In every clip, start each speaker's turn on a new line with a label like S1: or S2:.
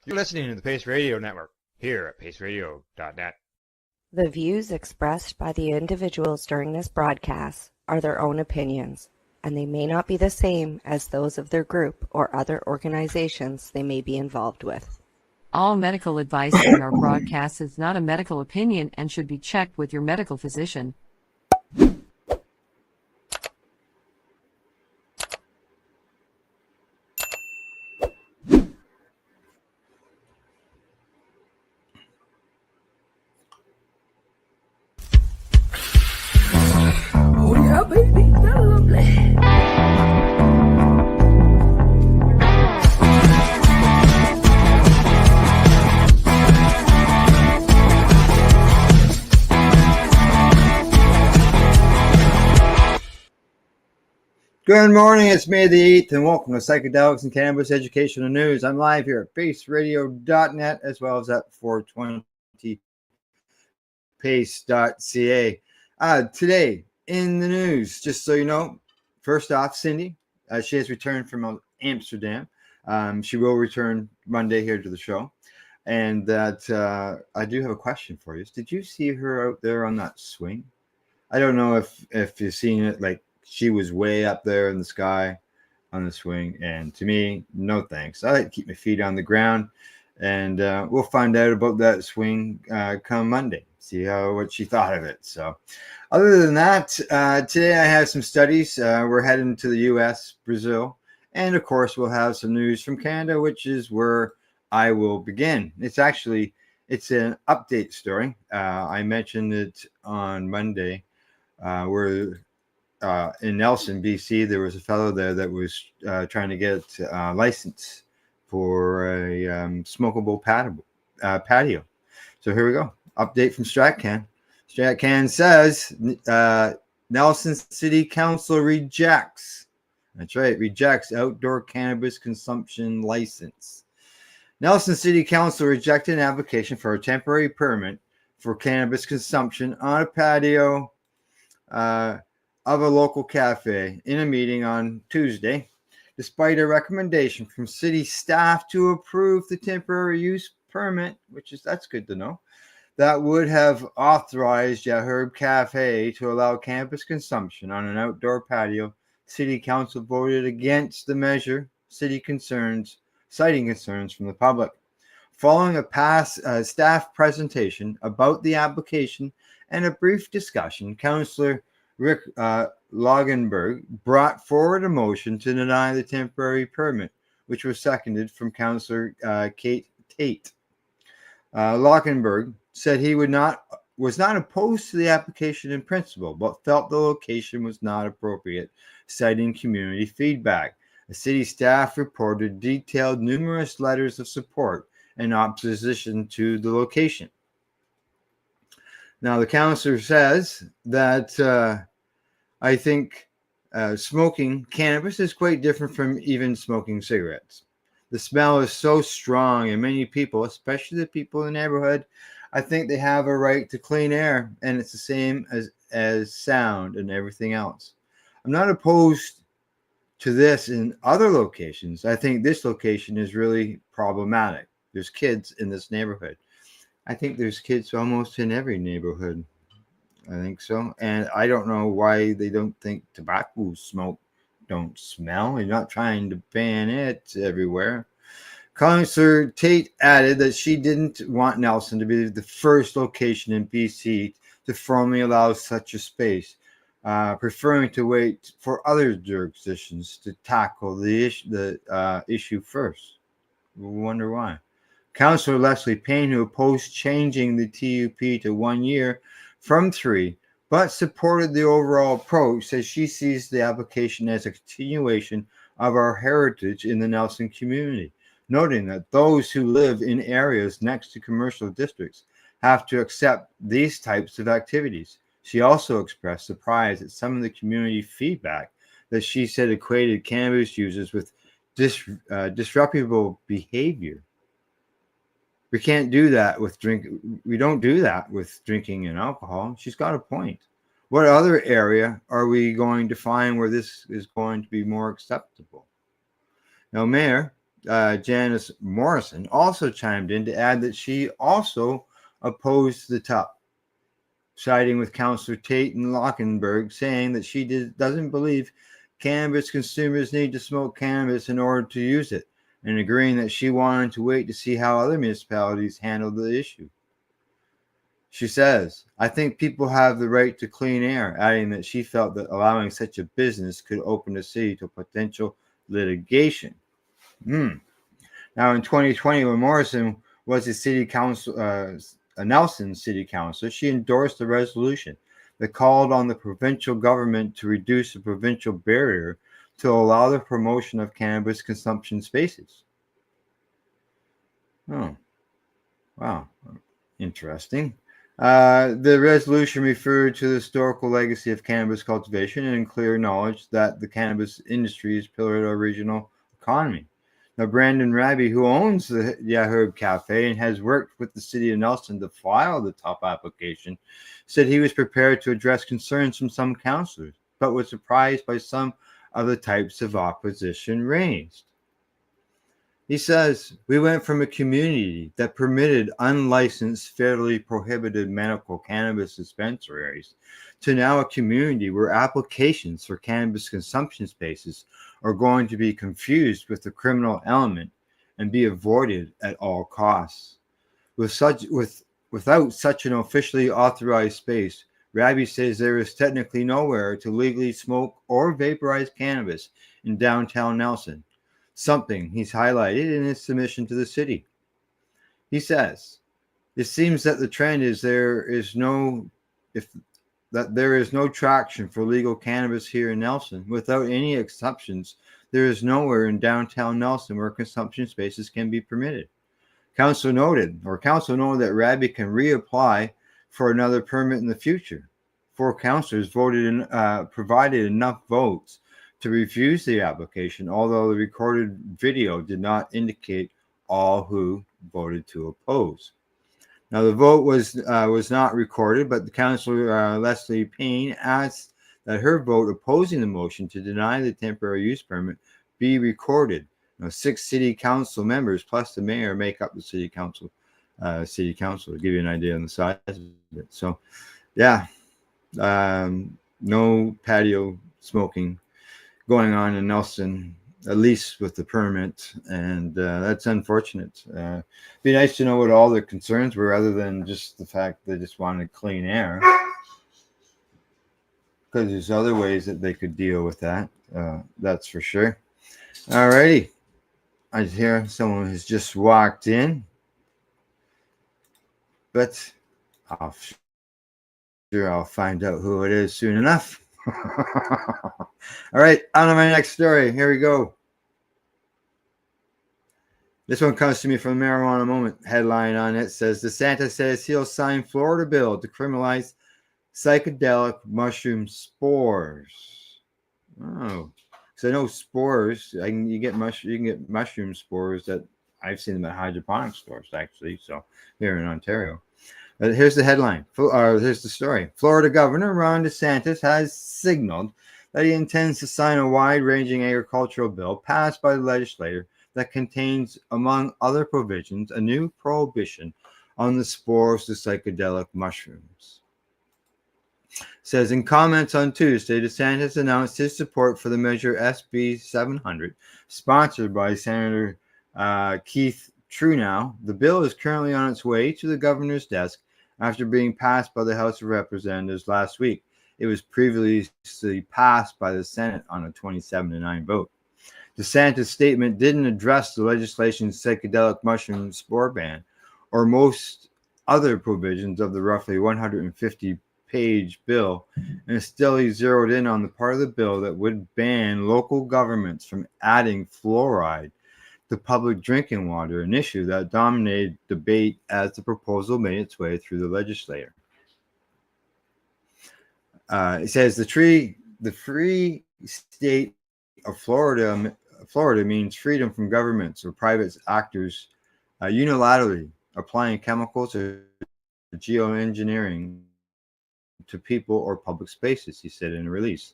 S1: You're listening to the Pace Radio Network here at paceradio.net.
S2: The views expressed by the individuals during this broadcast are their own opinions, and they may not be the same as those of their group or other organizations they may be involved with.
S3: All medical advice in our broadcast is not a medical opinion and should be checked with your medical physician.
S4: Oh yeah, baby, that's lovely.
S5: Good morning, it's May the 8th, and welcome to Psychedelics and Cannabis Educational News. I'm live here at paceradio.net as well as at 420pace.ca. Today in the news, just so you know, first off, Cindy, she has returned from Amsterdam. She will return Monday here to the show. And that I do have a question for you. Did you see her out there on that swing? I don't know if you've seen it, like, she was way up there in the sky on the swing, and to me, no thanks. I like to keep my feet on the ground, and we'll find out about that swing come Monday. See what she thought of it. So, other than that, today I have some studies. We're heading to the U.S., Brazil, and of course, we'll have some news from Canada, which is where I will begin. It's an update story. I mentioned it on Monday, where in Nelson, BC, there was a fellow there that was trying to get a license for a smokable patio. So here we go. Update from StratCan. StratCan says Nelson City Council rejects outdoor cannabis consumption license. Nelson City Council rejected an application for a temporary permit for cannabis consumption on a patio of a local cafe in a meeting on Tuesday, despite a recommendation from city staff to approve the temporary use permit, that's good to know, that would have authorized Herb Cafe to allow cannabis consumption on an outdoor patio. City Council voted against the measure, citing concerns from the public. Following a past staff presentation about the application and a brief discussion, Councillor Rick Logenberg brought forward a motion to deny the temporary permit, which was seconded from Councillor Kate Tate. Logenberg said he was not opposed to the application in principle, but felt the location was not appropriate, citing community feedback. The city staff reported detailed numerous letters of support and opposition to the location. Now, the councillor says that I think smoking cannabis is quite different from even smoking cigarettes. The smell is so strong, and many people, especially the people in the neighborhood, I think they have a right to clean air, and it's the same as sound and everything else. I'm not opposed to this in other locations. I think this location is really problematic. There's kids in this neighborhood. I think there's kids almost in every neighborhood. I think so. And I don't know why they don't think tobacco smoke don't smell. You're not trying to ban it everywhere. Councillor Tate added that she didn't want Nelson to be the first location in BC to formally allow such a space, preferring to wait for other jurisdictions to tackle the issue first. We wonder why. Councillor Leslie Payne, who opposed changing the TUP to 1 year from 3, but supported the overall approach, says she sees the application as a continuation of our heritage in the Nelson community, noting that those who live in areas next to commercial districts have to accept these types of activities. She also expressed surprise at some of the community feedback that she said equated cannabis users with disreputable behavior. We can't do that with we don't do that with drinking and alcohol. She's got a point. What other area are we going to find where this is going to be more acceptable? Now, Mayor Janice Morrison, also chimed in to add that she also opposed the top, siding with Councillor Tate and Lockenberg, saying that she doesn't believe cannabis consumers need to smoke cannabis in order to use it, and agreeing that she wanted to wait to see how other municipalities handled the issue. She says, I think people have the right to clean air, adding that she felt that allowing such a business could open the city to potential litigation. Now, in 2020, when Morrison was a city council, a Nelson city councilor, she endorsed a resolution that called on the provincial government to reduce the provincial barrier to allow the promotion of cannabis consumption spaces. Oh, wow. Interesting. The resolution referred to the historical legacy of cannabis cultivation and clear knowledge that the cannabis industry is a pillar of our regional economy. Now, Brandon Raby, who owns the Herb Cafe and has worked with the city of Nelson to file the top application, said he was prepared to address concerns from some councillors, but was surprised by some of the types of opposition raised. He says, we went from a community that permitted unlicensed, federally prohibited medical cannabis dispensaries to now a community where applications for cannabis consumption spaces are going to be confused with the criminal element and be avoided at all costs. Without such an officially authorized space, Raby says there is technically nowhere to legally smoke or vaporize cannabis in downtown Nelson, something he's highlighted in his submission to the city. He says, it seems that the trend is there is no traction for legal cannabis here in Nelson. Without any exceptions, there is nowhere in downtown Nelson where consumption spaces can be permitted. Council noted that Raby can reapply for another permit in the future. 4 councillors provided enough votes to refuse the application, although the recorded video did not indicate all who voted to oppose. Now, the vote was not recorded, but the councillor Leslie Payne asked that her vote opposing the motion to deny the temporary use permit be recorded. Now, 6 city council members plus the mayor make up the city council. To give you an idea on the size of it. So, yeah, no patio smoking going on in Nelson, at least with the permit, and that's unfortunate. It'd be nice to know what all their concerns were, other than just the fact they just wanted clean air, because there's other ways that they could deal with that. That's for sure. All righty, I hear someone has just walked in, but I'll find out who it is soon enough. All right, on to my next story. Here we go. This one comes to me from Marijuana Moment. Headline on it says, DeSantis says he'll sign Florida bill to criminalize psychedelic mushroom spores. Oh, so I know spores. You can get mushroom spores that I've seen them at hydroponics stores, actually. So here in Ontario. Here's the headline. Here's the story. Florida Governor Ron DeSantis has signaled that he intends to sign a wide-ranging agricultural bill passed by the legislature that contains, among other provisions, a new prohibition on the spores of psychedelic mushrooms. Says in comments on Tuesday, DeSantis announced his support for the measure SB 700, sponsored by Senator Keith Trudeau. The bill is currently on its way to the governor's desk after being passed by the House of Representatives last week. It was previously passed by the Senate on a 27-9 vote. DeSantis' statement didn't address the legislation's psychedelic mushroom spore ban or most other provisions of the roughly 150-page bill, and still he zeroed in on the part of the bill that would ban local governments from adding fluoride to public drinking water, an issue that dominated debate as the proposal made its way through the legislature. It says the free state of Florida means freedom from governments or private actors unilaterally applying chemicals or geoengineering to people or public spaces, he said in a release.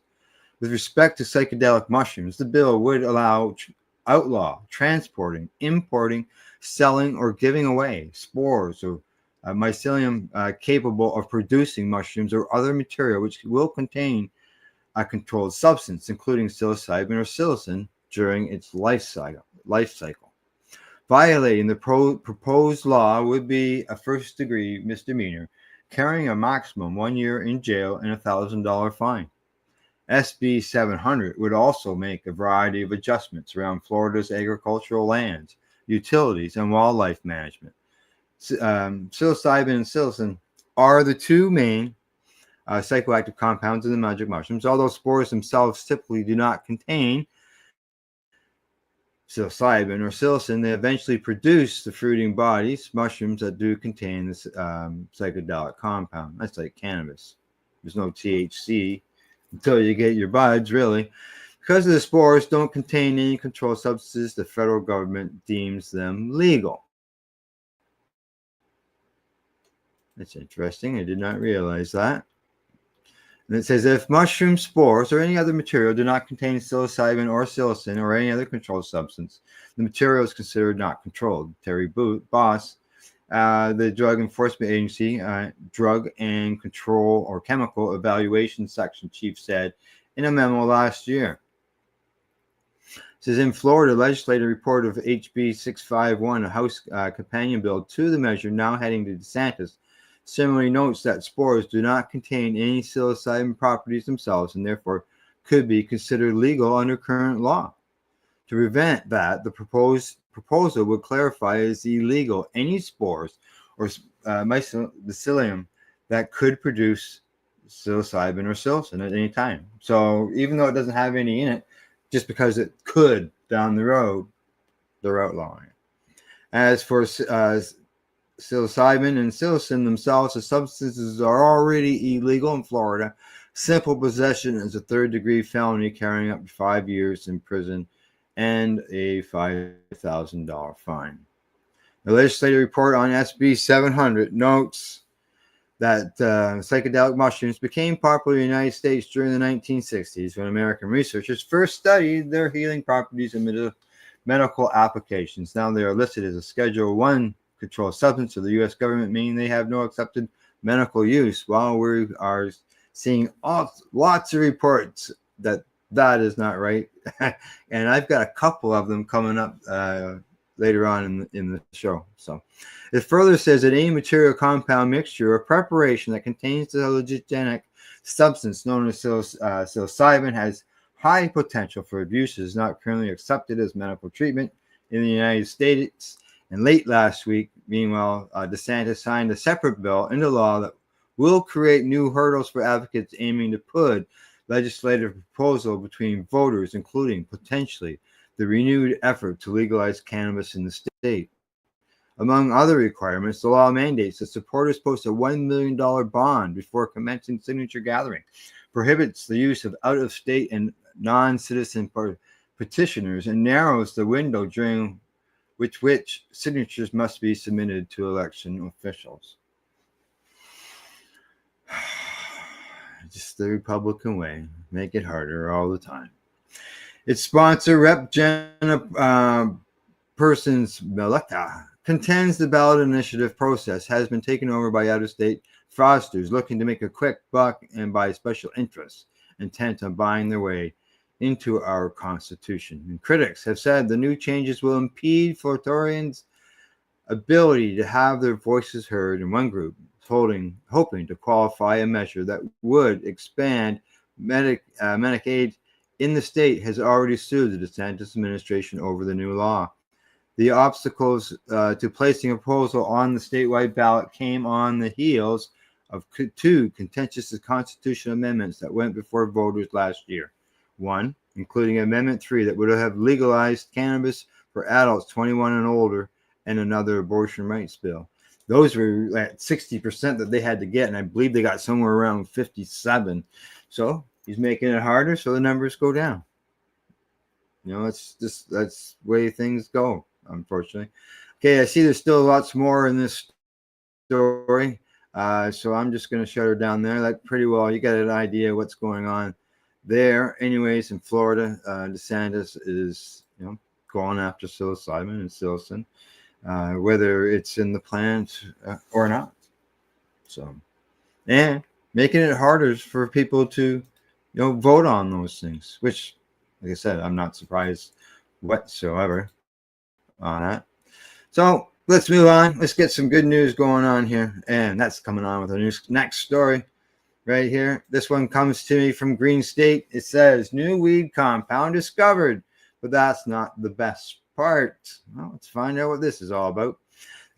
S5: With respect to psychedelic mushrooms, the bill would allow outlaw transporting, importing, selling, or giving away spores or mycelium capable of producing mushrooms or other material which will contain a controlled substance, including psilocybin or psilocin, during its life cycle. Violating the proposed law would be a first-degree misdemeanor, carrying a maximum 1 year in jail and $1,000 fine. SB 700 would also make a variety of adjustments around Florida's agricultural lands, utilities, and wildlife management. Psilocybin and psilocin are the two main psychoactive compounds in the magic mushrooms, although spores themselves typically do not contain psilocybin or psilocin. They eventually produce the fruiting bodies, mushrooms that do contain this psychedelic compound. That's like cannabis. There's no THC until you get your buds, really. Because the spores don't contain any controlled substances, the federal government deems them legal. That's interesting. I did not realize that. And it says, if mushroom spores or any other material do not contain psilocybin or psilocin or any other controlled substance, the material is considered not controlled. Terry Boss, the Drug Enforcement Agency, Drug and Control or Chemical Evaluation Section Chief, said in a memo last year. It says, in Florida, legislative report of HB 651, a House companion bill to the measure now heading to DeSantis, similarly notes that spores do not contain any psilocybin properties themselves and therefore could be considered legal under current law. To prevent that, the proposal would clarify as illegal any spores or mycelium that could produce psilocybin or psilocin at any time. So even though it doesn't have any in it, just because it could down the road, they're outlawing it. As for psilocybin and psilocin themselves, the substances are already illegal in Florida. Simple possession is a third-degree felony, carrying up to 5 years in prison and a $5,000 fine. The legislative report on SB 700 notes that psychedelic mushrooms became popular in the United States during the 1960s when American researchers first studied their healing properties in medical applications. Now they are listed as a Schedule I controlled substance of the U.S. government, meaning they have no accepted medical use. While we are seeing lots of reports that is not right, and I've got a couple of them coming up later on in the show. So it further says that any material, compound, mixture, or preparation that contains the hallucinogenic substance known as psilocybin has high potential for abuse, is not currently accepted as medical treatment in the United States. And late last week, meanwhile, DeSantis signed a separate bill into law that will create new hurdles for advocates aiming to put legislative proposal between voters, including potentially the renewed effort to legalize cannabis in the state. Among other requirements, the law mandates that supporters post a $1 million bond before commencing signature gathering, prohibits the use of out-of-state and non-citizen petitioners, and narrows the window during which signatures must be submitted to election officials. Just the Republican way. Make it harder all the time. Its sponsor, Rep. Jenna Persons Meleka, contends the ballot initiative process has been taken over by out-of-state fraudsters looking to make a quick buck and by special interests intent on buying their way into our Constitution. And critics have said the new changes will impede Floridians' ability to have their voices heard, in one group hoping to qualify a measure that would expand Medicaid in the state has already sued the DeSantis administration over the new law. The obstacles to placing a proposal on the statewide ballot came on the heels of two contentious constitutional amendments that went before voters last year. One, including Amendment 3 that would have legalized cannabis for adults 21 and older, and another abortion rights bill. Those were at 60% that they had to get, and I believe they got somewhere around 57. So he's making it harder, so the numbers go down. You know, it's just that's the way things go, unfortunately. Okay, I see there's still lots more in this story, so I'm just going to shut her down there. That pretty well, you got an idea what's going on there. Anyways, in Florida, DeSantis is, going after psilocybin and psilocin, whether it's in the plant or not. So, and making it harder for people to, vote on those things, which, like I said, I'm not surprised whatsoever on that. So let's move on. Let's get some good news going on here. And that's coming on with the next story right here. This one comes to me from Green State. It says, new weed compound discovered. But that's not the best part. Well, let's find out what this is all about.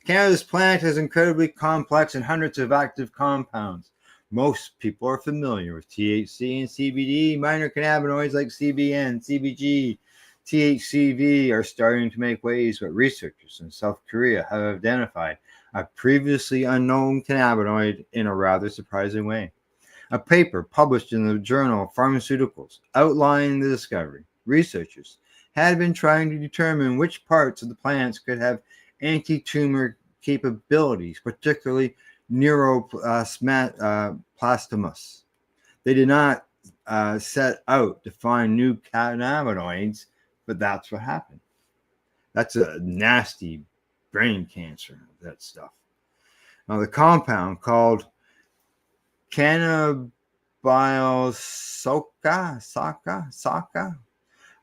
S5: The cannabis plant is incredibly complex and hundreds of active compounds. Most people are familiar with THC and CBD. Minor cannabinoids like CBN, CBG, THCV are starting to make waves, but researchers in South Korea have identified a previously unknown cannabinoid in a rather surprising way. A paper published in the journal Pharmaceuticals outlined the discovery. Researchers had been trying to determine which parts of the plants could have anti-tumor capabilities, particularly neuroplastomus. They did not set out to find new cannabinoids, but that's what happened. That's a nasty brain cancer, that stuff. Now, the compound called cannabidiol-saka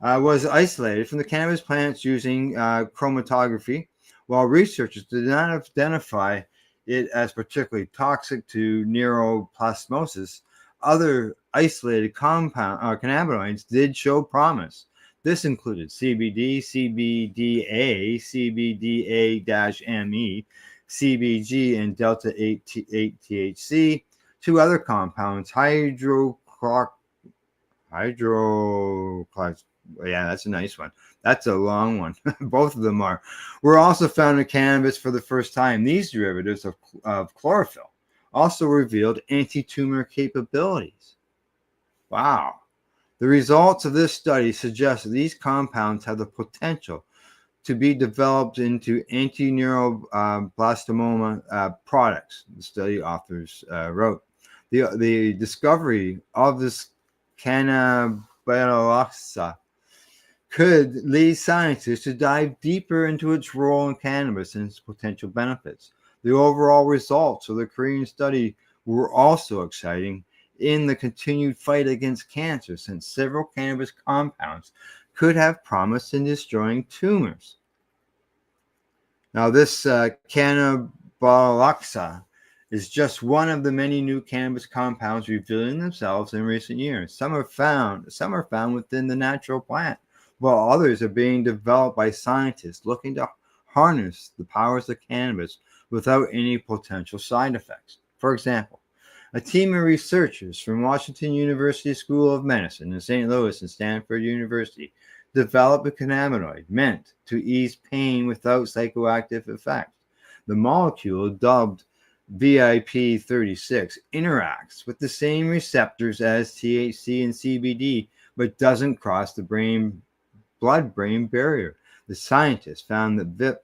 S5: was isolated from the cannabis plants using chromatography, while researchers did not identify it as particularly toxic to neuroplasmosis. Other isolated cannabinoids did show promise. This included CBD, CBDA, CBDA-ME, CBG, and delta-8 THC. Two other compounds, yeah, that's a nice one. That's a long one. Both of them were also found in cannabis for the first time. These derivatives of chlorophyll also revealed anti-tumor capabilities. Wow. The results of this study suggest that these compounds have the potential to be developed into anti-neuroblastoma products, the study authors wrote. The discovery of this cannabidiol could lead scientists to dive deeper into its role in cannabis and its potential benefits. The overall results of the Korean study were also exciting in the continued fight against cancer, since several cannabis compounds could have promise in destroying tumors. Now, this cannabidiol is just one of the many new cannabis compounds revealing themselves in recent years. Some are found within the natural plant, while others are being developed by scientists looking to harness the powers of cannabis without any potential side effects. For example, a team of researchers from Washington University School of Medicine in St. Louis and Stanford University developed a cannabinoid meant to ease pain without psychoactive effects. The molecule, dubbed VIP36, interacts with the same receptors as THC and CBD, but doesn't cross the blood-brain barrier. The scientists found that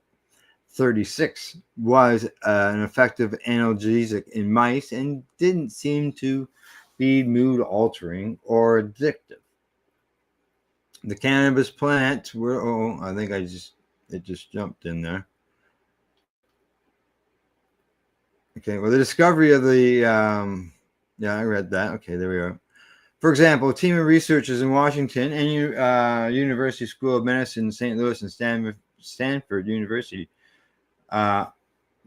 S5: VIP36 was an effective analgesic in mice and didn't seem to be mood-altering or addictive. The cannabis plants were, I think it just jumped in there. Okay, well, the discovery of the, I read that. Okay, there we are. For example, a team of researchers in Washington and University School of Medicine in St. Louis and Stanford University. I've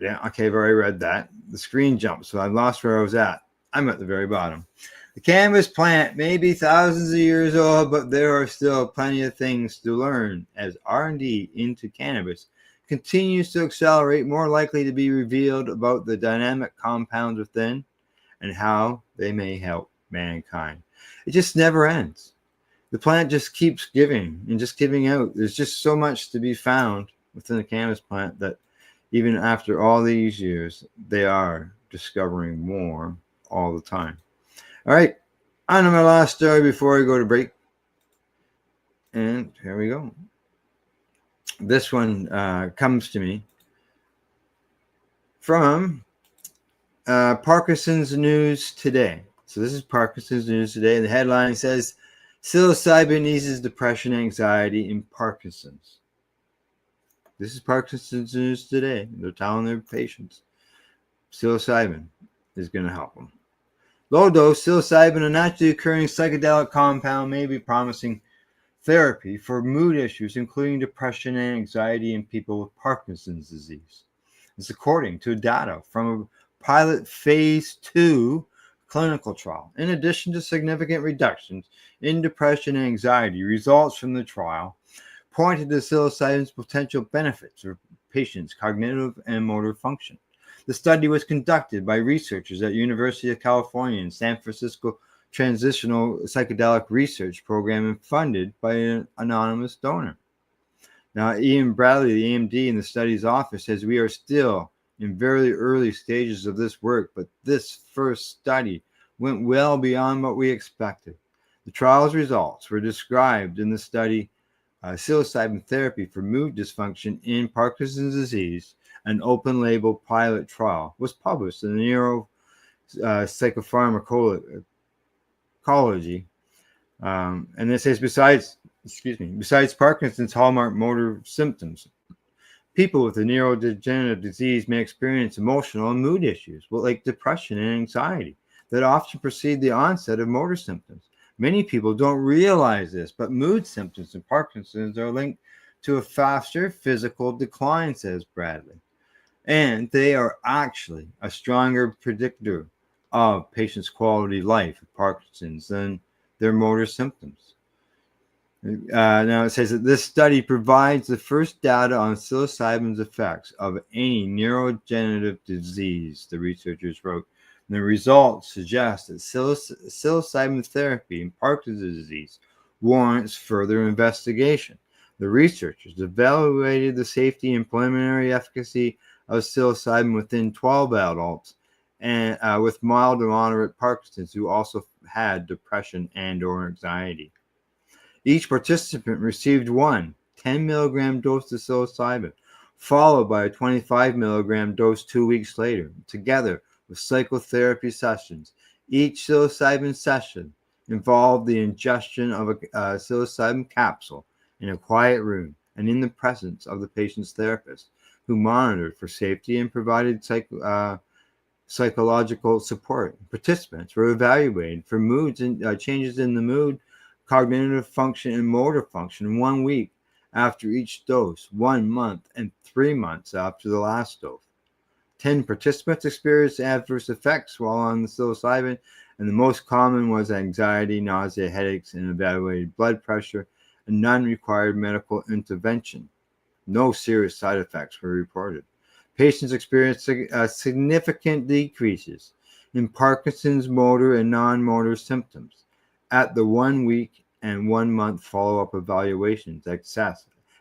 S5: already read that. The screen jumped, so I lost where I was at. I'm at the very bottom. The cannabis plant may be thousands of years old, but there are still plenty of things to learn as R&D into cannabis continues to accelerate. More likely to be revealed about the dynamic compounds within and how they may help mankind. It just never ends. The plant just keeps giving and just giving out. There's just so much to be found within the cannabis plant that even after all these years, they are discovering more all the time. All right, on to my last story before we go to break. And here we go. This one comes to me from Parkinson's News Today. So this is Parkinson's News Today. And the headline says, psilocybin eases depression, anxiety, and Parkinson's. This is Parkinson's News Today. They're telling their patients psilocybin is going to help them. Low dose psilocybin, a naturally occurring psychedelic compound, may be promising therapy for mood issues, including depression and anxiety in people with Parkinson's disease. It's according to data from a pilot phase 2 clinical trial. In addition to significant reductions in depression and anxiety, results from the trial pointed to psilocybin's potential benefits for patients' cognitive and motor function. The study was conducted by researchers at University of California and San Francisco Transitional Psychedelic Research Program and funded by an anonymous donor. Now, Ian Bradley, the AMD in the study's office, says we are still in very early stages of this work, but this first study went well beyond what we expected. The trial's results were described in the study psilocybin therapy for mood dysfunction in Parkinson's disease. An open-label pilot trial was published in the Neuropsychopharmacology. And it says besides Parkinson's hallmark motor symptoms, people with a neurodegenerative disease may experience emotional and mood issues, like depression and anxiety, that often precede the onset of motor symptoms. Many people don't realize this, but mood symptoms in Parkinson's are linked to a faster physical decline, says Bradley. And they are actually a stronger predictor of patients' quality of life with Parkinson's than their motor symptoms. Now it says that this study provides the first data on psilocybin's effects of any neurodegenerative disease, the researchers wrote. And the results suggest that psilocybin therapy in Parkinson's disease warrants further investigation. The researchers evaluated the safety and preliminary efficacy of psilocybin within 12 adults and with mild to moderate Parkinson's who also had depression and or anxiety. Each participant received one 10 milligram dose of psilocybin, followed by a 25 milligram dose 2 weeks later, together with psychotherapy sessions. Each psilocybin session involved the ingestion of a psilocybin capsule in a quiet room and in the presence of the patient's therapist, who monitored for safety and provided psychological support. Participants were evaluated for moods and changes in the mood, cognitive function, and motor function 1 week after each dose, 1 month, and 3 months after the last dose. 10 participants experienced adverse effects while on the psilocybin, and the most common was anxiety, nausea, headaches, and evaluated blood pressure, and none required medical intervention. No serious side effects were reported. Patients experienced significant decreases in Parkinson's motor and non-motor symptoms at the 1 week and 1 month follow-up evaluations,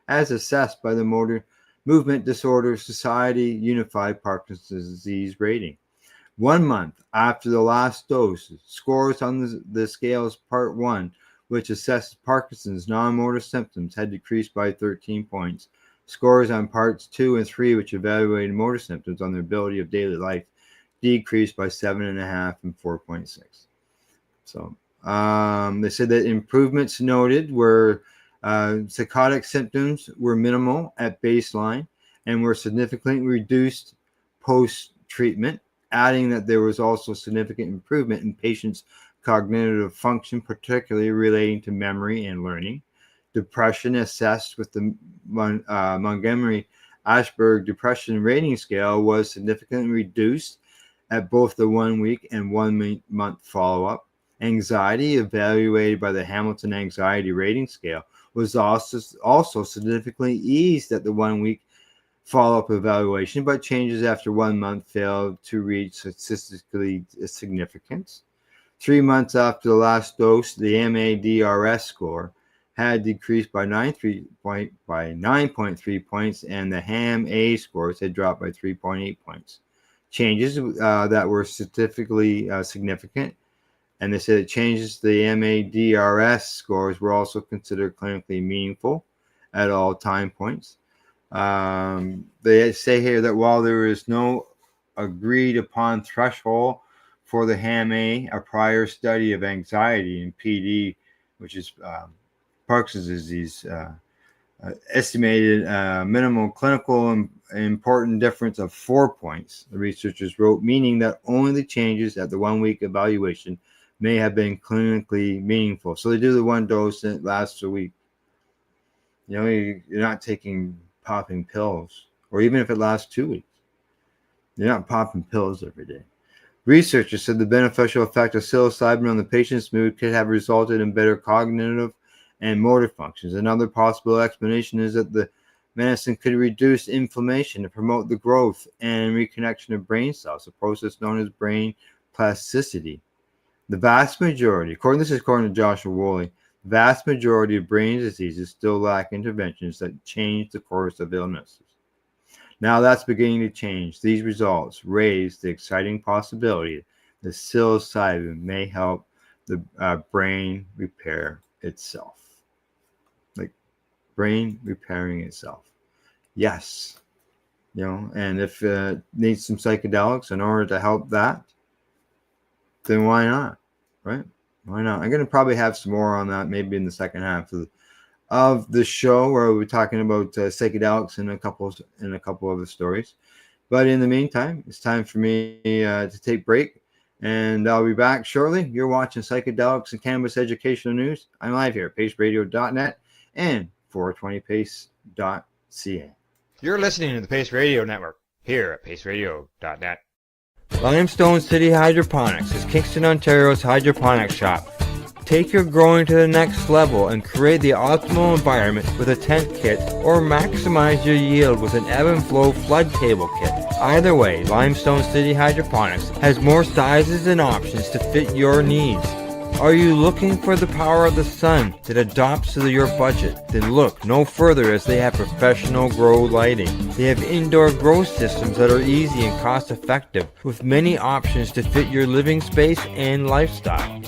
S5: as assessed by the Motor Movement Disorder Society Unified Parkinson's Disease Rating. 1 month after the last dose, scores on the scales Part 1, which assesses Parkinson's non-motor symptoms, had decreased by 13 points. Scores on Parts 2 and 3, which evaluated motor symptoms on their ability of daily life, decreased by 7.5 and 4.6. So they said that improvements noted were psychotic symptoms were minimal at baseline and were significantly reduced post-treatment, adding that there was also significant improvement in patients' cognitive function, particularly relating to memory and learning. Depression assessed with the Montgomery-Åsberg Depression Rating Scale was significantly reduced at both the 1 week and 1 month follow-up. Anxiety, evaluated by the Hamilton Anxiety Rating Scale, was also significantly eased at the 1 week follow-up evaluation, but changes after 1 month failed to reach statistically significance. 3 months after the last dose, the MADRS score had decreased by 9.3 points, and the HAM-A scores had dropped by 3.8 points. Changes that were statistically significant, and they said changes to the MADRS scores were also considered clinically meaningful at all time points. They say here that while there is no agreed upon threshold for the HAM-A, a prior study of anxiety in PD, which is Parkinson's disease, estimated minimal clinical important difference of 4 points, the researchers wrote, meaning that only the changes at the 1 week evaluation may have been clinically meaningful. So they do the one dose and it lasts a week. You know, you're not taking popping pills, or even if it lasts 2 weeks, you're not popping pills every day. Researchers said the beneficial effect of psilocybin on the patient's mood could have resulted in better cognitive and motor functions. Another possible explanation is that the medicine could reduce inflammation to promote the growth and reconnection of brain cells, a process known as brain plasticity. The vast majority, according to Joshua Woolley, the vast majority of brain diseases still lack interventions that change the course of illnesses. Now that's beginning to change. These results raise the exciting possibility that psilocybin may help the brain repair itself. Like brain repairing itself. Yes. You know, and if it needs some psychedelics in order to help that, then why not? Right? Why not? I'm going to probably have some more on that maybe in the second half of the show, where we'll be talking about psychedelics and a couple of the stories. But in the meantime, it's time for me to take a break, and I'll be back shortly. You're watching Psychedelics and Cannabis Educational News. I'm live here at paceradio.net and 420pace.ca.
S1: You're listening to the Pace Radio Network here at paceradio.net.
S5: Limestone City Hydroponics is Kingston, Ontario's hydroponics shop. Take your growing to the next level and create the optimal environment with a tent kit, or maximize your yield with an ebb and flow flood table kit. Either way, Limestone City Hydroponics has more sizes and options to fit your needs. Are you looking for the power of the sun that adapts to your budget? Then look no further, as they have professional grow lighting. They have indoor grow systems that are easy and cost effective, with many options to fit your living space and lifestyle.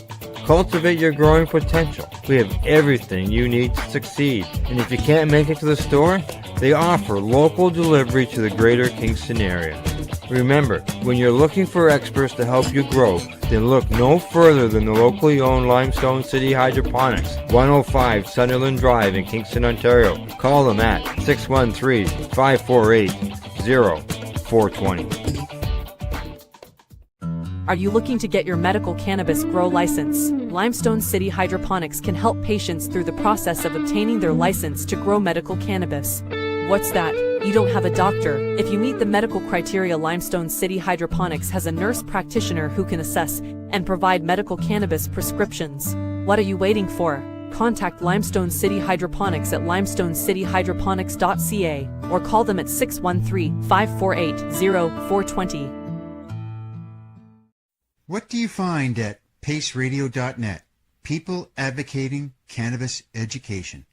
S5: Cultivate your growing potential. We have everything you need to succeed. And if you can't make it to the store, they offer local delivery to the greater Kingston area. Remember, when you're looking for experts to help you grow, then look no further than the locally owned Limestone City Hydroponics, 105 Sunderland Drive in Kingston, Ontario. Call them at 613-548-0420.
S6: Are you looking to get your medical cannabis grow license? Limestone City Hydroponics can help patients through the process of obtaining their license to grow medical cannabis. What's that? You don't have a doctor? If you meet the medical criteria, Limestone City Hydroponics has a nurse practitioner who can assess and provide medical cannabis prescriptions. What are you waiting for? Contact Limestone City Hydroponics at limestonecityhydroponics.ca or call them at 613-548-0420.
S7: What do you find at paceradio.net? People advocating cannabis education.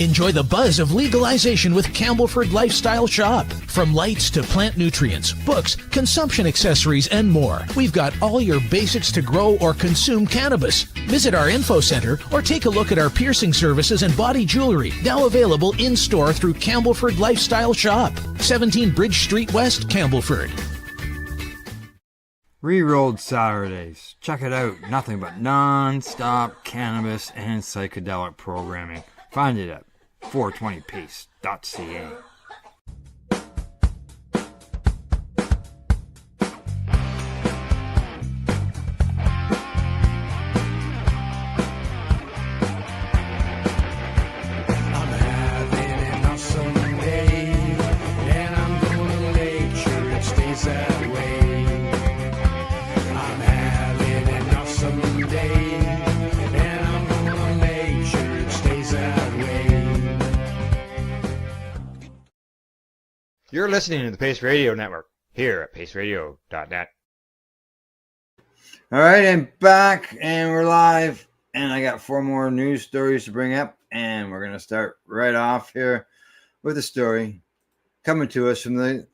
S8: Enjoy the buzz of legalization with Campbellford Lifestyle Shop. From lights to plant nutrients, books, consumption accessories, and more, we've got all your basics to grow or consume cannabis. Visit our info center or take a look at our piercing services and body jewelry, now available in-store through Campbellford Lifestyle Shop, 17 Bridge Street West, Campbellford.
S5: Rerolled Saturdays. Check it out. Nothing but non-stop cannabis and psychedelic programming. Find it at 420pace.ca.
S1: You're listening to the Pace Radio Network here at paceradio.net.
S5: All right, I'm back and we're live, and I got 4 more news stories to bring up, and we're going to start right off here with a story coming to us from the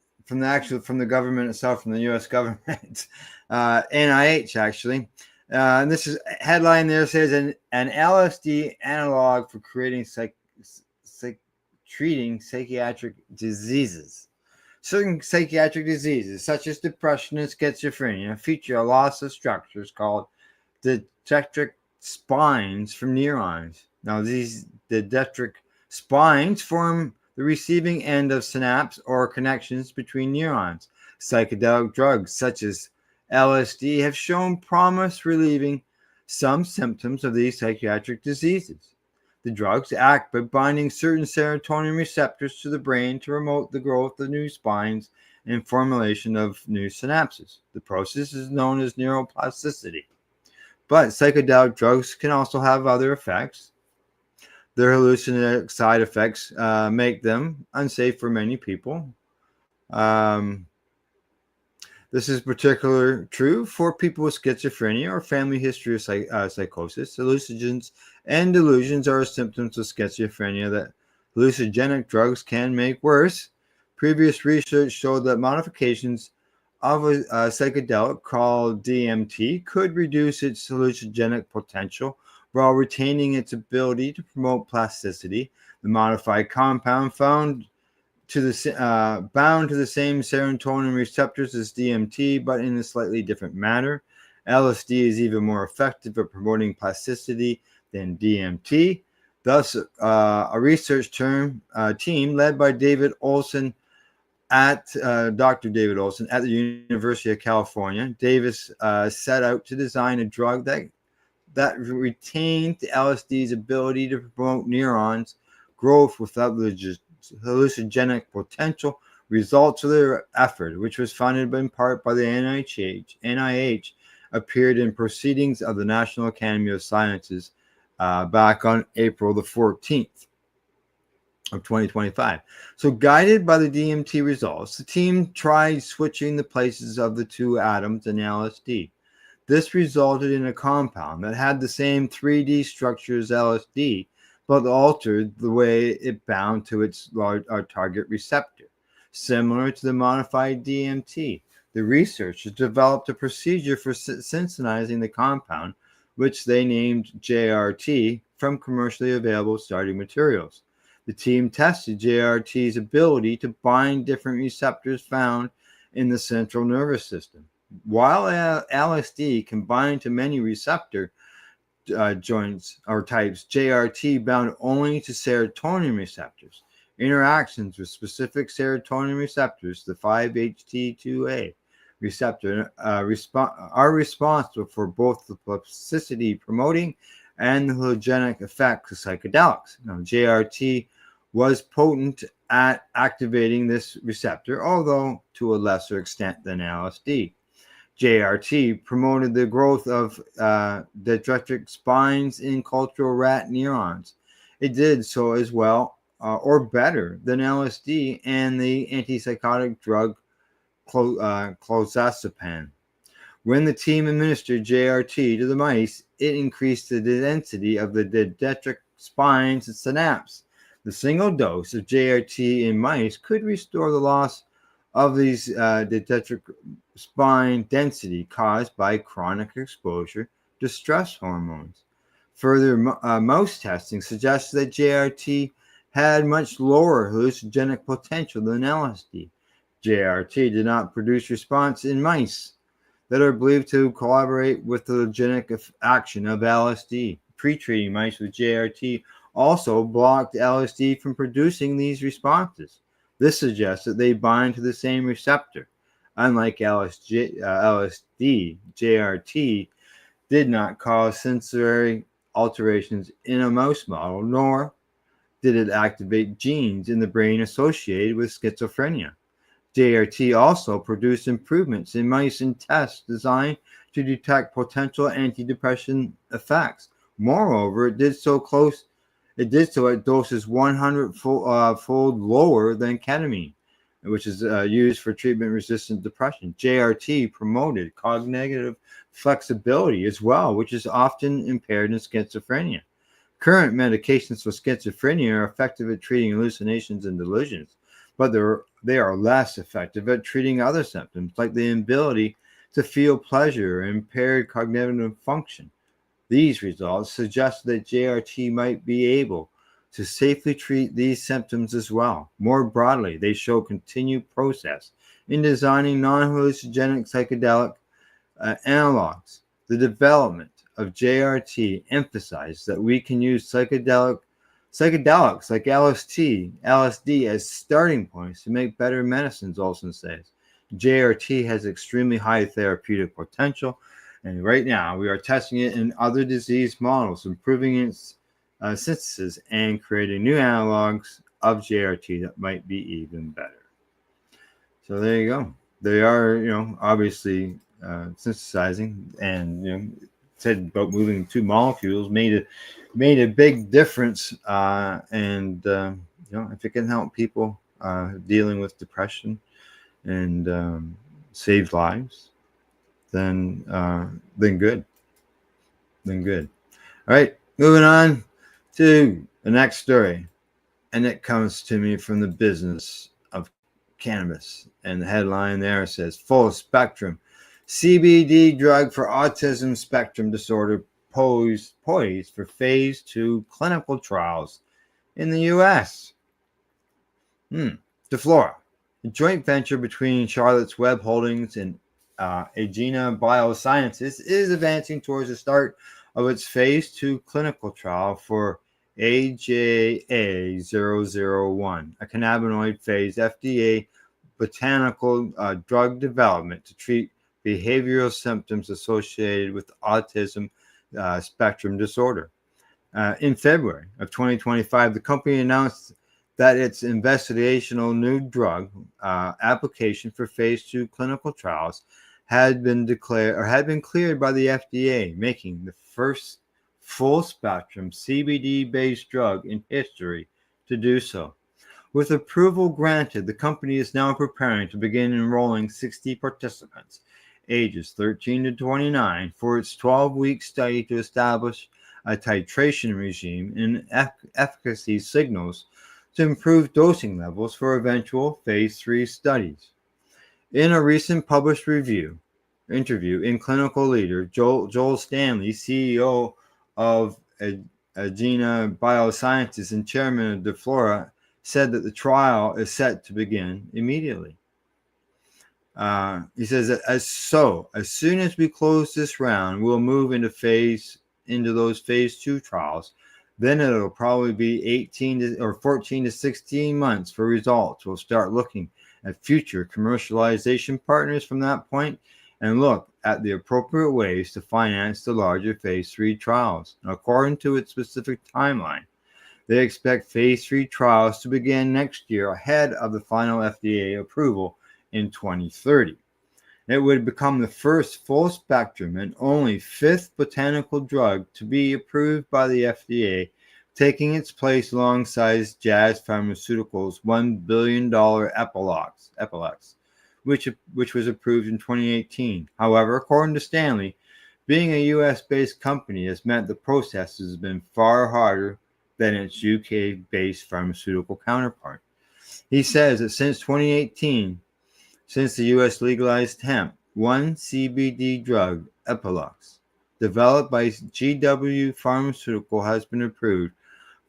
S5: government itself, from the U.S. government, NIH actually. And this is headline there says an LSD analog for treating psychiatric diseases. Certain psychiatric diseases, such as depression and schizophrenia, feature a loss of structures called dendritic spines from neurons. Now, these dendritic spines form the receiving end of synapse or connections between neurons. Psychedelic drugs such as LSD have shown promise relieving some symptoms of these psychiatric diseases. The drugs act by binding certain serotonin receptors to the brain to promote the growth of new spines and formulation of new synapses. The process is known as neuroplasticity. But psychedelic drugs can also have other effects. Their hallucinogenic side effects make them unsafe for many people. This is particularly true for people with schizophrenia or family history of psychosis. Hallucinogens and delusions are symptoms of schizophrenia that hallucinogenic drugs can make worse. Previous research showed that modifications of a psychedelic called DMT could reduce its hallucinogenic potential while retaining its ability to promote plasticity. The modified compound bound to the same serotonin receptors as DMT, but in a slightly different manner. LSD is even more effective at promoting plasticity than DMT. Thus, a research team led by David Olson Dr. David Olson at the University of California. Davis set out to design a drug that retained LSD's ability to promote neurons growth without the hallucinogenic potential. Results of their effort, which was funded in part by the NIH, appeared in Proceedings of the National Academy of Sciences back on April the 14th. Of 2025. So, guided by the DMT results, the team tried switching the places of the two atoms in LSD. This resulted in a compound that had the same 3D structure as LSD, but altered the way it bound to its target receptor, similar to the modified DMT. The researchers developed a procedure for synthesizing the compound, which they named JRT, from commercially available starting materials. The team tested JRT's ability to bind different receptors found in the central nervous system. While LSD can bind to many receptor joints or types, JRT bound only to serotonin receptors. Interactions with specific serotonin receptors, the 5-HT2A receptor, are responsible for both the plasticity promoting and the hallucinogenic effects of psychedelics. Now, JRT was potent at activating this receptor, although to a lesser extent than LSD. JRT promoted the growth of dendritic spines in cultural rat neurons. It did so as well or better than LSD and the antipsychotic drug clozapine. When the team administered JRT to the mice, it increased the density of the dendritic spines and synapse. The single dose of JRT in mice could restore the loss of these dendritic spine density caused by chronic exposure to stress hormones. Further, mouse testing suggests that JRT had much lower hallucinogenic potential than LSD. JRT did not produce response in mice that are believed to collaborate with the hallucinogenic action of LSD. Pre-treating mice with JRT also blocked LSD from producing these responses. This suggests that they bind to the same receptor. Unlike LSD, JRT did not cause sensory alterations in a mouse model, nor did it activate genes in the brain associated with schizophrenia. JRT also produced improvements in mice in tests designed to detect potential antidepressant effects. Moreover, it did so at doses 100-fold lower than ketamine, which is used for treatment-resistant depression. JRT promoted cognitive flexibility as well, which is often impaired in schizophrenia. Current medications for schizophrenia are effective at treating hallucinations and delusions, but they are less effective at treating other symptoms, like the inability to feel pleasure or impaired cognitive function. These results suggest that JRT might be able to safely treat these symptoms as well. More broadly, they show continued process in designing non-hallucinogenic psychedelic analogs. The development of JRT emphasize that we can use psychedelics like LSD as starting points to make better medicines, Olson says. JRT has extremely high therapeutic potential, and right now we are testing it in other disease models, improving its synthesis and creating new analogs of JRT that might be even better. So there you go. They are, obviously synthesizing, and said about moving two molecules made a big difference. And if it can help people dealing with depression and save lives, then good. Then good. All right, moving on to the next story, and it comes to me from the business of cannabis, and the headline there says full spectrum CBD drug for autism spectrum disorder poised for phase 2 clinical trials in the U.S. DeFlora, a joint venture between Charlotte's Web Holdings and Agena Biosciences, is advancing towards the start of its phase 2 clinical trial for AJA001, a cannabinoid phase FDA botanical drug development to treat behavioral symptoms associated with autism spectrum disorder. In February of 2025, the company announced that its investigational new drug application for phase 2 clinical trials had been cleared by the FDA, making the first full spectrum CBD based drug in history to do so. With approval granted, the company is now preparing to begin enrolling 60 participants ages 13 to 29 for its 12-week study to establish a titration regime and efficacy signals to improve dosing levels for eventual phase 3 studies. In a recent published interview in Clinical Leader, Joel Stanley, CEO of Agena Biosciences and chairman of DeFlora, said that the trial is set to begin immediately. He says that as soon as we close this round, we'll move into those phase 2 trials. Then it'll probably be 14 to 16 months for results. We'll start looking at future commercialization partners from that point and look at the appropriate ways to finance the larger phase 3 trials. And according to its specific timeline, they expect phase 3 trials to begin next year ahead of the final FDA approval in 2030. It would become the first full spectrum and only 5th botanical drug to be approved by the FDA, taking its place alongside Jazz Pharmaceuticals' $1 billion Epilux, which was approved in 2018. However, according to Stanley, being a US-based company has meant the process has been far harder than its UK-based pharmaceutical counterpart. He says that since 2018, since the US legalized hemp, one CBD drug, Epilux, developed by GW Pharmaceutical, has been approved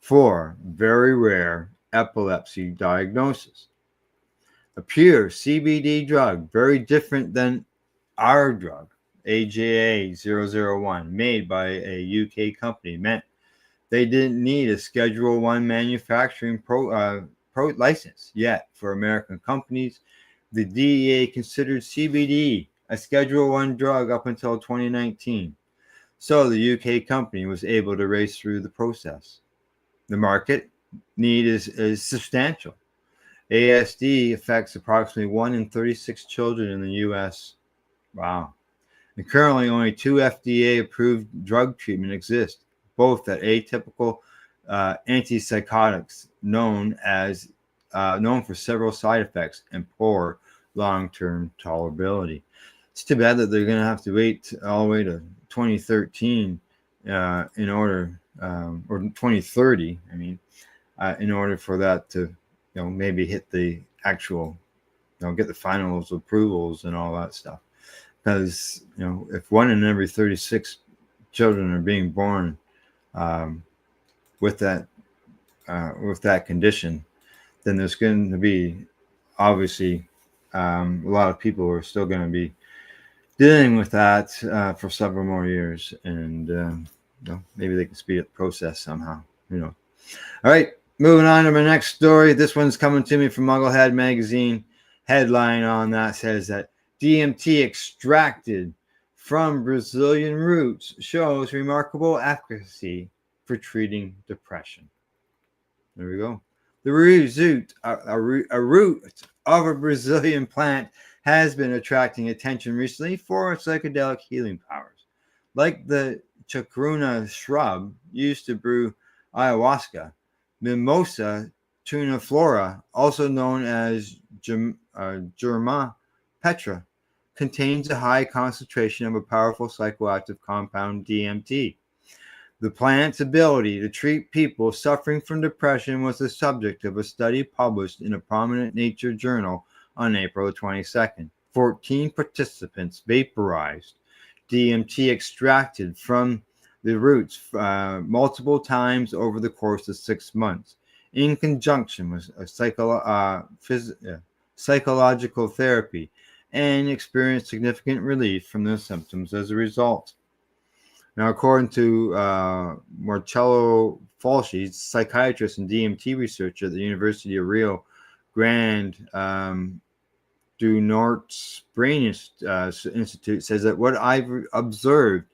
S5: for very rare epilepsy diagnosis. A pure CBD drug, very different than our drug, AJA001, made by a UK company, meant they didn't need a Schedule 1 manufacturing license yet. For American companies, the DEA considered CBD a Schedule 1 drug up until 2019. So the UK company was able to race through the process. The market need is substantial. ASD affects approximately 1 in 36 children in the US. Wow. And currently only 2 FDA-approved drug treatment exist, both at atypical antipsychotics known for several side effects and poor long-term tolerability. It's too bad that they're going to have to wait all the way to 2013 in order, or 2030, in order for that to, maybe hit the actual, get the finals approvals and all that stuff. Because, if 1 in every 36 children are being born with that condition, then there's going to be obviously a lot of people who are still going to be dealing with that for several more years, and maybe they can speed up the process somehow. All right, moving on to my next story. This one's coming to me from Mugglehead Magazine. Headline on that says that DMT extracted from Brazilian roots shows remarkable efficacy for treating depression. There we go. The root of a Brazilian plant has been attracting attention recently for its psychedelic healing powers. Like the chacruna shrub used to brew ayahuasca, Mimosa tuniflora, also known as Germa petra, contains a high concentration of a powerful psychoactive compound, DMT. The plant's ability to treat people suffering from depression was the subject of a study published in a prominent Nature journal on April 22nd. 14 participants vaporized DMT extracted from the roots multiple times over the course of 6 months, in conjunction with a psychological therapy, and experienced significant relief from their symptoms as a result. Now, according to Marcelo Falchi, psychiatrist and DMT researcher at the University of Rio Grande do Norte's Brain Institute, says that what I've observed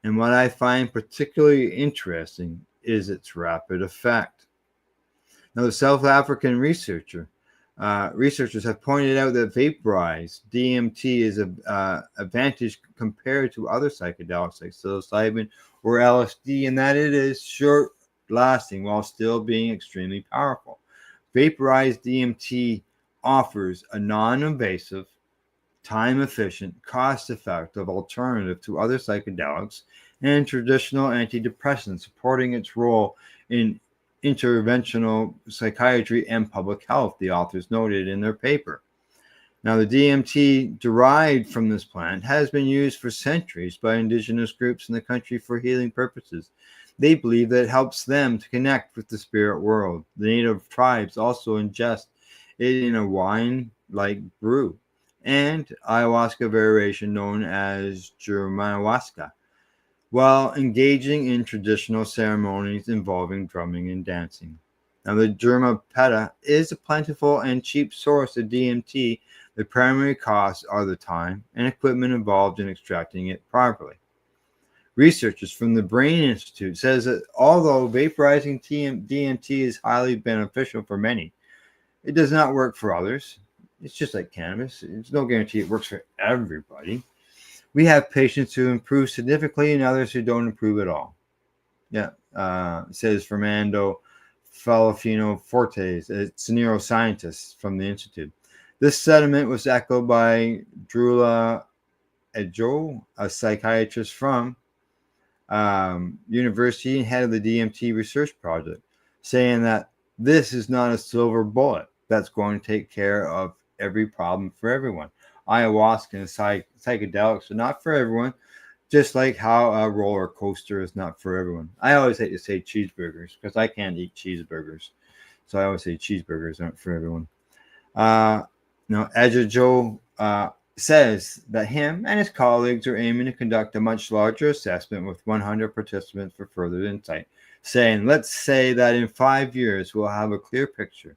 S5: and what I find particularly interesting is its rapid effect. Now, the South African researchers have pointed out that vaporized DMT is an advantage compared to other psychedelics like psilocybin or LSD, in that it is short-lasting while still being extremely powerful. Vaporized DMT offers a non-invasive, time-efficient, cost-effective alternative to other psychedelics and traditional antidepressants, supporting its role in interventional psychiatry and public health, the authors noted in their paper. Now, the DMT derived from this plant has been used for centuries by indigenous groups in the country for healing purposes. They believe that it helps them to connect with the spirit world. The native tribes also ingest it in a wine-like brew and ayahuasca variation known as Germahuasca, while engaging in traditional ceremonies involving drumming and dancing. Now, the Germa petra is a plentiful and cheap source of DMT. The primary costs are the time and equipment involved in extracting it properly. Researchers from the Brain Institute says that although vaporizing DMT is highly beneficial for many, it does not work for others. It's just like cannabis. There's no guarantee it works for everybody. We have patients who improve significantly and others who don't improve at all. Says Fernando Falafino Fortes, it's a neuroscientist from the Institute. This sentiment was echoed by Drula Ejo, a psychiatrist from university and head of the DMT research project, saying that this is not a silver bullet that's going to take care of every problem for everyone. Ayahuasca and psychedelics are not for everyone, just like how a roller coaster is not for everyone. I always hate to say cheeseburgers because I can't eat cheeseburgers. So I always say cheeseburgers aren't for everyone. Eze Joe says that him and his colleagues are aiming to conduct a much larger assessment with 100 participants for further insight, saying, let's say that in 5 years we'll have a clear picture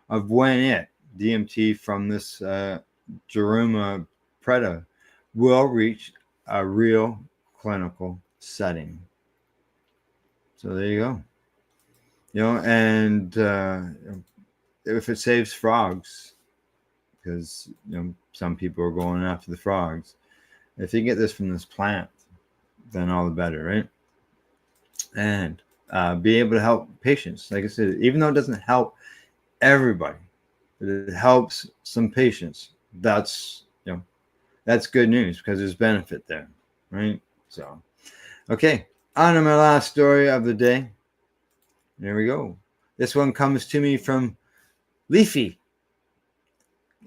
S5: of when DMT from this Germa petra will reach a real clinical setting. So there you go. And if it saves frogs, because some people are going after the frogs, if you get this from this plant, then all the better, right? And be able to help patients. Like I said, even though it doesn't help everybody, but it helps some patients. That's good news because there's benefit there, right? So, okay, on to my last story of the day. There we go. This one comes to me from Leafy.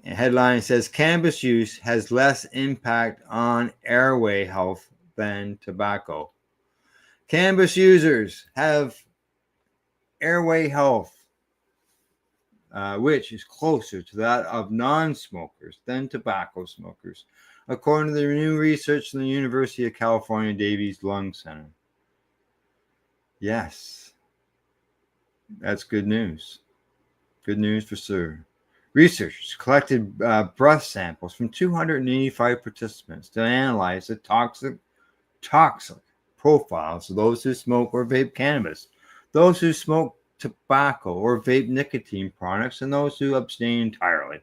S5: The headline says, cannabis use has less impact on airway health than tobacco. Cannabis users have airway health which is closer to that of non-smokers than tobacco smokers, according to the new research from the University of California, Davies Lung Center. Yes, that's good news. Good news for sure. Researchers collected breath samples from 285 participants to analyze the toxic profiles of those who smoke or vape cannabis, those who smoke tobacco or vape nicotine products, and those who abstain entirely.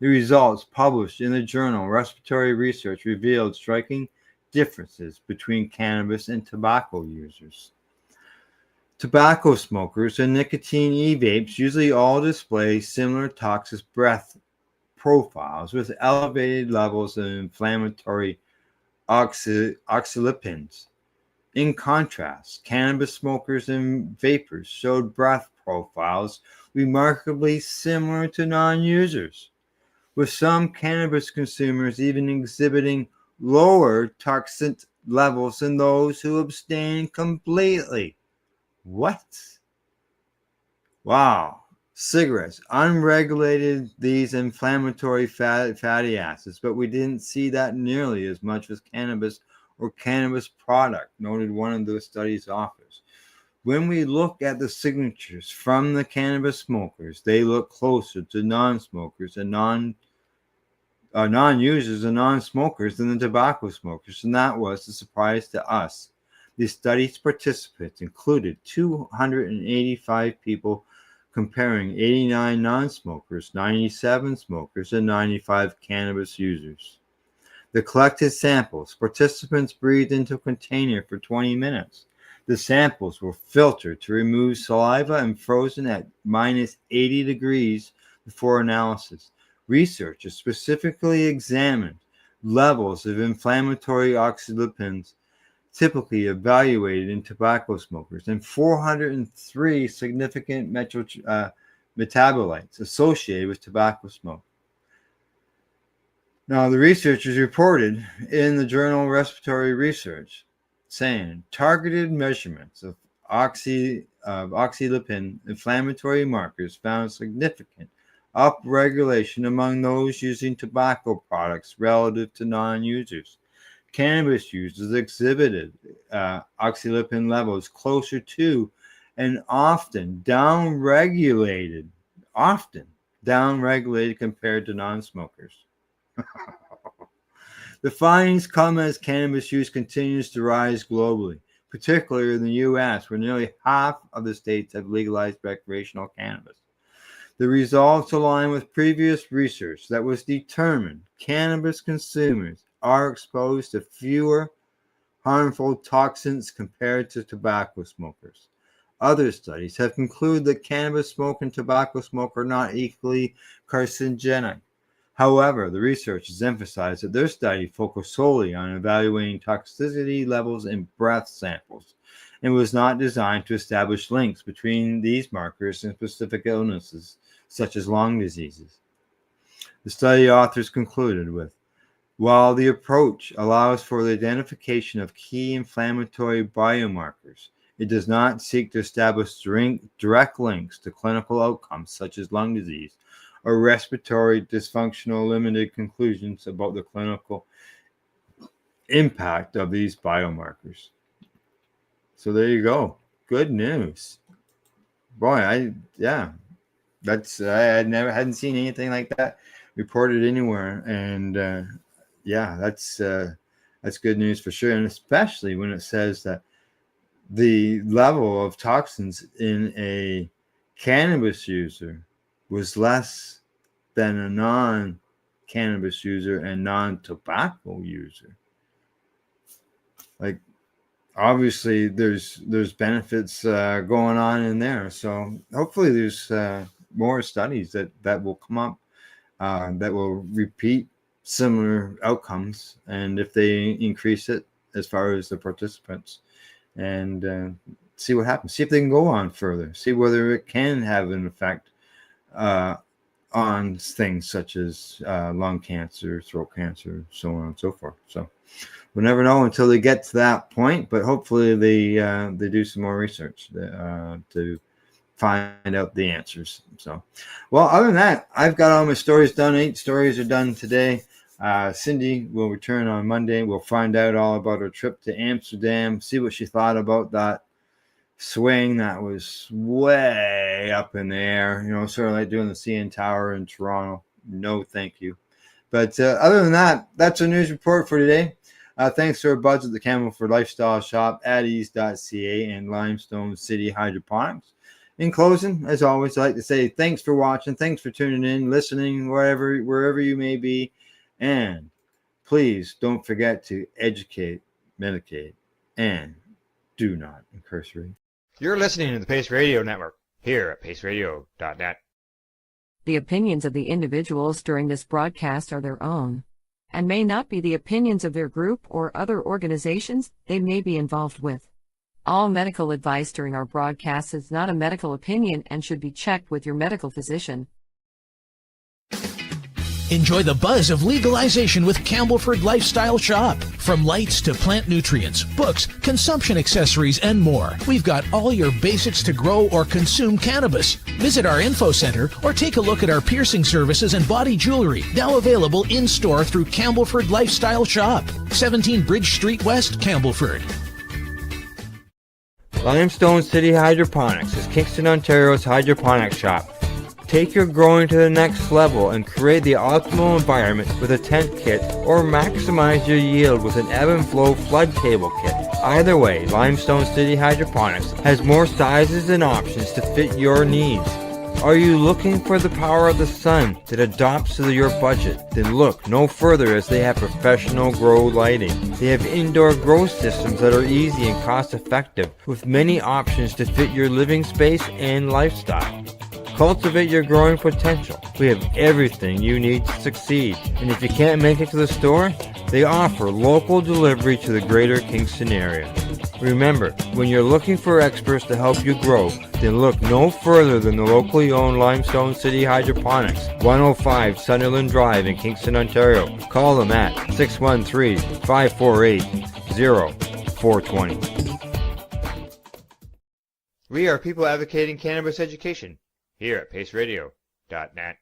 S5: The results published in the journal Respiratory Research revealed striking differences between cannabis and tobacco users. Tobacco smokers and nicotine e-vapes usually all display similar toxic breath profiles with elevated levels of inflammatory oxylipins. In contrast, cannabis smokers and vapors showed breath profiles remarkably similar to non-users, with some cannabis consumers even exhibiting lower toxic levels than those who abstain completely. What? Wow. Cigarettes unregulated these inflammatory fatty acids, but we didn't see that nearly as much with cannabis or cannabis product, noted one of the study's authors. When we look at the signatures from the cannabis smokers, they look closer to non-smokers and non-users and non-smokers than the tobacco smokers, and that was a surprise to us. The study's participants included 285 people, comparing 89 non-smokers, 97 smokers, and 95 cannabis users. The collected samples, participants breathed into a container for 20 minutes. The samples were filtered to remove saliva and frozen at minus 80 degrees before analysis. Researchers specifically examined levels of inflammatory oxylipins typically evaluated in tobacco smokers and 403 significant metabolites associated with tobacco smoke. Now, the researchers reported in the journal Respiratory Research saying targeted measurements of oxylipin inflammatory markers found significant upregulation among those using tobacco products relative to non-users. Cannabis users exhibited oxylipin levels closer to and often downregulated compared to non-smokers. The findings come as cannabis use continues to rise globally, particularly in the U.S., where nearly half of the states have legalized recreational cannabis. The results align with previous research that was determined cannabis consumers are exposed to fewer harmful toxins compared to tobacco smokers. Other studies have concluded that cannabis smoke and tobacco smoke are not equally carcinogenic. However, the researchers emphasized that their study focused solely on evaluating toxicity levels in breath samples and was not designed to establish links between these markers and specific illnesses, such as lung diseases. The study authors concluded with, while the approach allows for the identification of key inflammatory biomarkers, it does not seek to establish direct links to clinical outcomes such as lung disease or respiratory dysfunctional limited conclusions about the clinical impact of these biomarkers. So there you go. Good news. Boy, I hadn't seen anything like that reported anywhere, and that's good news for sure, and especially when it says that the level of toxins in a cannabis user was less than a non-cannabis user and non-tobacco user. Like, obviously there's benefits going on in there, so hopefully there's more studies that will come up that will repeat similar outcomes, and if they increase it as far as the participants, and see what happens, see if they can go on further, see whether it can have an effect on things such as lung cancer, throat cancer, so on and so forth. So we'll never know until they get to that point, but hopefully they do some more research to find out the answers. So, well, other than that, I've got all my stories done. 8 stories are done today. Cindy will return on Monday. We'll find out all about her trip to Amsterdam, see what she thought about that swing that was way up in the air, sort of like doing the CN Tower in Toronto. No, thank you. But other than that, that's our news report for today. Thanks to our buds at the Campbellford Lifestyle Shop, At-Eze.ca, and Limestone City Hydroponics. In closing, as always, I'd like to say thanks for watching, thanks for tuning in, listening, wherever you may be, and please don't forget to educate, medicate, and do not incarcerate.
S1: You're listening to the Pace Radio Network here at paceradio.net.
S3: The opinions of the individuals during this broadcast are their own, and may not be the opinions of their group or other organizations they may be involved with. All medical advice during our broadcast is not a medical opinion and should be checked with your medical physician.
S8: Enjoy the buzz of legalization with Campbellford Lifestyle Shop. From lights to plant nutrients, books, consumption accessories, and more, we've got all your basics to grow or consume cannabis. Visit our info center or take a look at our piercing services and body jewelry, now available in-store through Campbellford Lifestyle Shop, 17 Bridge Street West, Campbellford.
S5: Limestone City Hydroponics is Kingston, Ontario's hydroponics shop. Take your growing to the next level and create the optimal environment with a tent kit, or maximize your yield with an ebb and flow flood table kit. Either way, Limestone City Hydroponics has more sizes and options to fit your needs. Are you looking for the power of the sun that adapts to your budget? Then look no further, as they have professional grow lighting. They have indoor grow systems that are easy and cost effective, with many options to fit your living space and lifestyle. Cultivate your growing potential. We have everything you need to succeed. And if you can't make it to the store, they offer local delivery to the greater Kingston area. Remember, when you're looking for experts to help you grow, then look no further than the locally owned Limestone City Hydroponics, 105 Sunderland Drive in Kingston, Ontario. Call them at 613-548-0420.
S1: We are people advocating cannabis education here at paceradio.net.